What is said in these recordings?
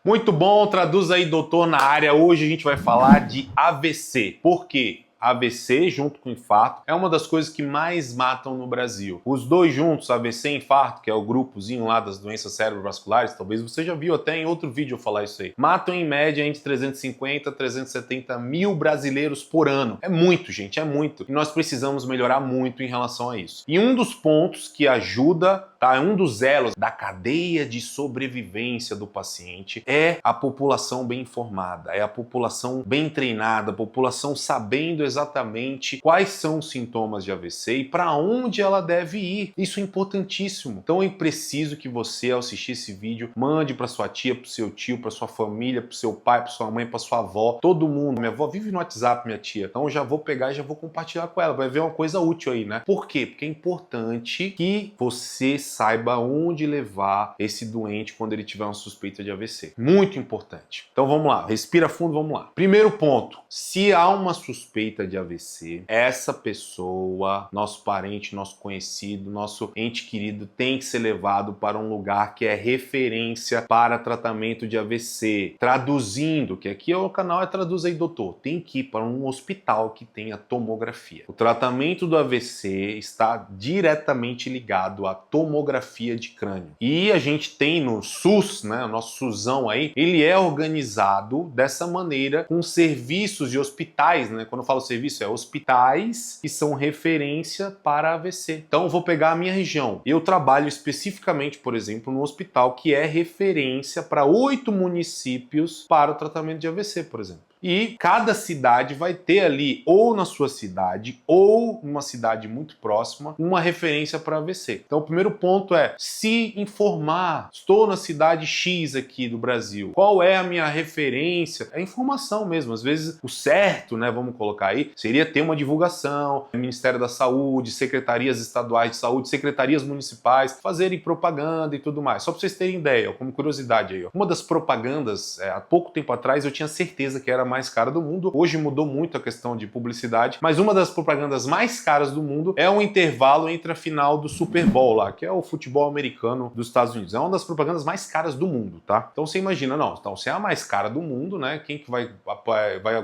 Muito bom, traduz aí, doutor, na área. Hoje a gente vai falar de AVC. Por quê? AVC, junto com infarto, é uma das coisas que mais matam no Brasil. Os dois juntos, AVC e infarto, que é o grupozinho lá das doenças cerebrovasculares, talvez você já viu até em outro vídeo eu falar isso aí, matam em média entre 350 e 370 mil brasileiros por ano. É muito, gente, é muito. E nós precisamos melhorar muito em relação a isso. E um dos pontos que ajuda, tá, um dos elos da cadeia de sobrevivência do paciente é a população bem informada, é a população bem treinada, a população sabendo exatamente quais são os sintomas de AVC e para onde ela deve ir. Isso é importantíssimo. Então é preciso que você, ao assistir esse vídeo, mande para sua tia, para o seu tio, para sua família, para o seu pai, para sua mãe, para sua avó, todo mundo. Minha avó vive no WhatsApp, minha tia. Então eu já vou pegar e já vou compartilhar com ela. Vai ver uma coisa útil aí, né? Por quê? Porque é importante que você saiba onde levar esse doente quando ele tiver uma suspeita de AVC. Muito importante. Então vamos lá, respira fundo, vamos lá. Primeiro ponto, se há uma suspeita de AVC, essa pessoa, nosso parente, nosso conhecido, nosso ente querido, tem que ser levado para um lugar que é referência para tratamento de AVC. Traduzindo, que aqui é o canal Traduz aí, doutor, tem que ir para um hospital que tenha tomografia. O tratamento do AVC está diretamente ligado à tomografia de crânio. E a gente tem no SUS, né, o nosso SUSão aí, ele é organizado dessa maneira com serviços de hospitais, né? Quando eu falo serviço, é hospitais que são referência para AVC. Então eu vou pegar a minha região. Eu trabalho especificamente, por exemplo, no hospital que é referência para 8 municípios para o tratamento de AVC, por exemplo. E cada cidade vai ter ali, ou na sua cidade, ou numa cidade muito próxima, uma referência para AVC. Então o primeiro ponto é se informar. Estou na cidade X aqui do Brasil. Qual é a minha referência? É informação mesmo. Às vezes o certo, né, vamos colocar aí, seria ter uma divulgação, Ministério da Saúde, secretarias estaduais de saúde, secretarias municipais, fazerem propaganda e tudo mais. Só para vocês terem ideia, como curiosidade aí. Uma das propagandas, há pouco tempo atrás, eu tinha certeza que era mais cara do mundo. Hoje mudou muito a questão de publicidade, mas uma das propagandas mais caras do mundo é um intervalo entre a final do Super Bowl lá, que é o futebol americano dos Estados Unidos. É uma das propagandas mais caras do mundo, tá? Então você imagina, não, então se é a mais cara do mundo, né, quem que vai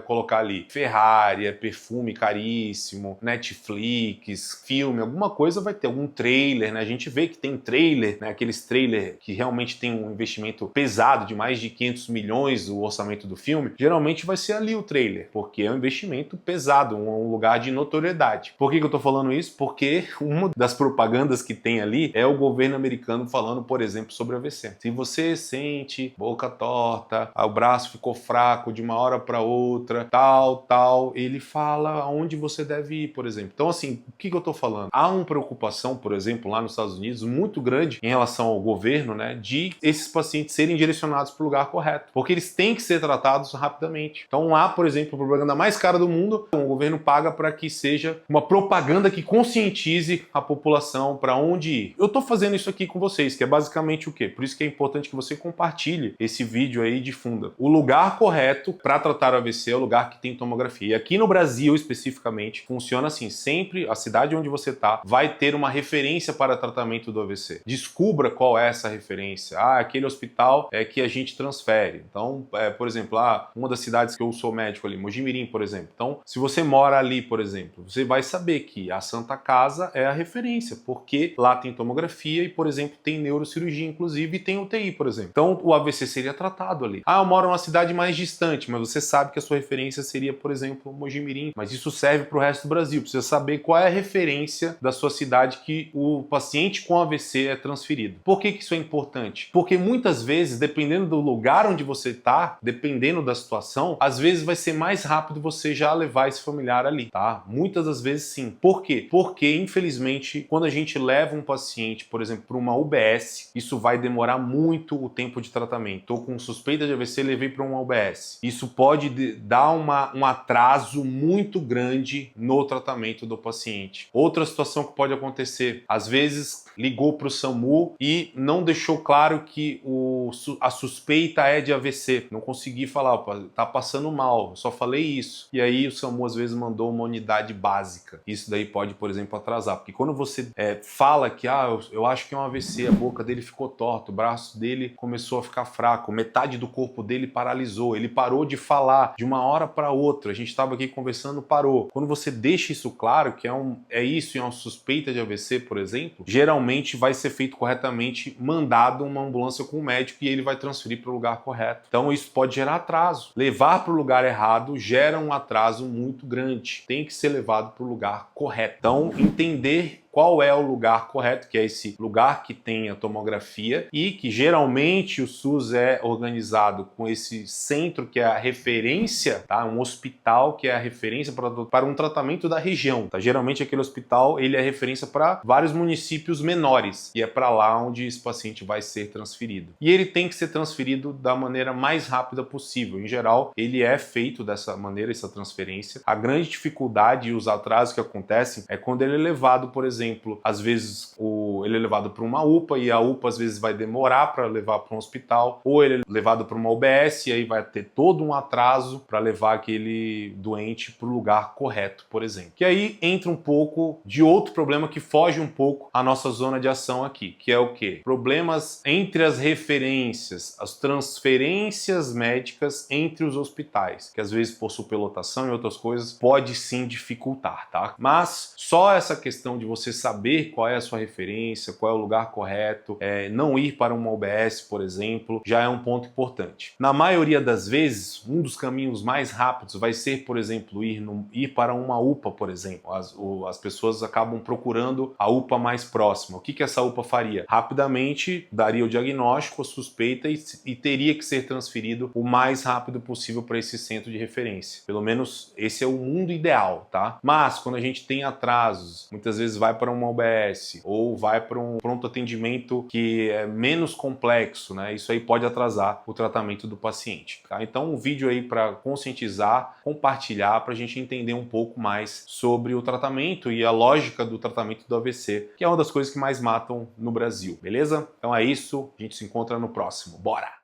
colocar ali? Ferrari, perfume caríssimo, Netflix, filme, alguma coisa vai ter, algum trailer, né? A gente vê que tem trailer, né, aqueles trailer que realmente tem um investimento pesado de mais de 500 milhões o orçamento do filme, geralmente vai ser ali o trailer, porque é um investimento pesado, um lugar de notoriedade. Por que eu tô falando isso? Porque uma das propagandas que tem ali é o governo americano falando, por exemplo, sobre AVC. Se você sente boca torta, o braço ficou fraco de uma hora para outra, tal, ele fala aonde você deve ir, por exemplo. Então, assim, o que eu tô falando? Há uma preocupação, por exemplo, lá nos Estados Unidos, muito grande em relação ao governo, né, de esses pacientes serem direcionados para o lugar correto, porque eles têm que ser tratados rapidamente. Então lá, por exemplo, a propaganda mais cara do mundo, o governo paga para que seja uma propaganda que conscientize a população para onde ir. Eu tô fazendo isso aqui com vocês, que é basicamente o quê? Por isso que é importante que você compartilhe esse vídeo aí, difunda. O lugar correto para tratar o AVC é o lugar que tem tomografia. E aqui no Brasil, especificamente, funciona assim, sempre a cidade onde você tá vai ter uma referência para tratamento do AVC. Descubra qual é essa referência. Aquele hospital é que a gente transfere. Então, por exemplo, uma das cidades que eu sou médico ali, Mojimirim, por exemplo. Então, se você mora ali, por exemplo, você vai saber que a Santa Casa é a referência, porque lá tem tomografia e, por exemplo, tem neurocirurgia, inclusive, e tem UTI, por exemplo. Então, o AVC seria tratado ali. Eu moro numa cidade mais distante, mas você sabe que a sua referência seria, por exemplo, Mojimirim. Mas isso serve para o resto do Brasil. Precisa saber qual é a referência da sua cidade que o paciente com AVC é transferido. Por que isso é importante? Porque muitas vezes, dependendo do lugar onde você está, dependendo da situação, às vezes vai ser mais rápido você já levar esse familiar ali, tá? Muitas das vezes sim. Por quê? Porque, infelizmente, quando a gente leva um paciente, por exemplo, para uma UBS, isso vai demorar muito o tempo de tratamento. Estou com suspeita de AVC, levei para uma UBS. Isso pode dar um atraso muito grande no tratamento do paciente. Outra situação que pode acontecer, às vezes ligou para o SAMU e não deixou claro que a suspeita é de AVC. Não consegui falar, opa, tá passando passando mal, eu só falei isso. E aí o SAMU às vezes mandou uma unidade básica. Isso daí pode, por exemplo, atrasar, porque quando você fala que eu acho que é um AVC, a boca dele ficou torta, o braço dele começou a ficar fraco, metade do corpo dele paralisou, ele parou de falar de uma hora para outra, a gente estava aqui conversando, parou. Quando você deixa isso claro, que é isso e é uma suspeita de AVC, por exemplo, geralmente vai ser feito corretamente, mandado uma ambulância com o médico e ele vai transferir para o lugar correto. Então isso pode gerar atraso. Levar para o lugar errado gera um atraso muito grande. Tem que ser levado para o lugar correto. Então, entender qual é o lugar correto, que é esse lugar que tem a tomografia e que geralmente o SUS é organizado com esse centro que é a referência, tá? Um hospital que é a referência para um tratamento da região, tá? Geralmente aquele hospital ele é referência para vários municípios menores e é para lá onde esse paciente vai ser transferido. E ele tem que ser transferido da maneira mais rápida possível. Em geral, ele é feito dessa maneira, essa transferência. A grande dificuldade e os atrasos que acontecem é quando ele é levado, por exemplo, às vezes ele é levado para uma UPA e a UPA às vezes vai demorar para levar para um hospital, ou ele é levado para uma UBS e aí vai ter todo um atraso para levar aquele doente para o lugar correto, por exemplo. Que aí entra um pouco de outro problema que foge um pouco à nossa zona de ação aqui, que é o quê? Problemas entre as referências, as transferências médicas entre os hospitais, que às vezes por superlotação e outras coisas pode sim dificultar, tá? Mas só essa questão de você saber qual é a sua referência, qual é o lugar correto, não ir para uma UBS, por exemplo, já é um ponto importante. Na maioria das vezes, um dos caminhos mais rápidos vai ser, por exemplo, ir para uma UPA, por exemplo. As pessoas acabam procurando a UPA mais próxima. O que essa UPA faria? Rapidamente daria o diagnóstico, a suspeita e teria que ser transferido o mais rápido possível para esse centro de referência. Pelo menos esse é o mundo ideal, tá? Mas quando a gente tem atrasos, muitas vezes vai para uma UBS ou vai para um pronto atendimento que é menos complexo, né? Isso aí pode atrasar o tratamento do paciente, tá? Então um vídeo aí para conscientizar, compartilhar, para a gente entender um pouco mais sobre o tratamento e a lógica do tratamento do AVC, que é uma das coisas que mais matam no Brasil, beleza? Então é isso, a gente se encontra no próximo. Bora!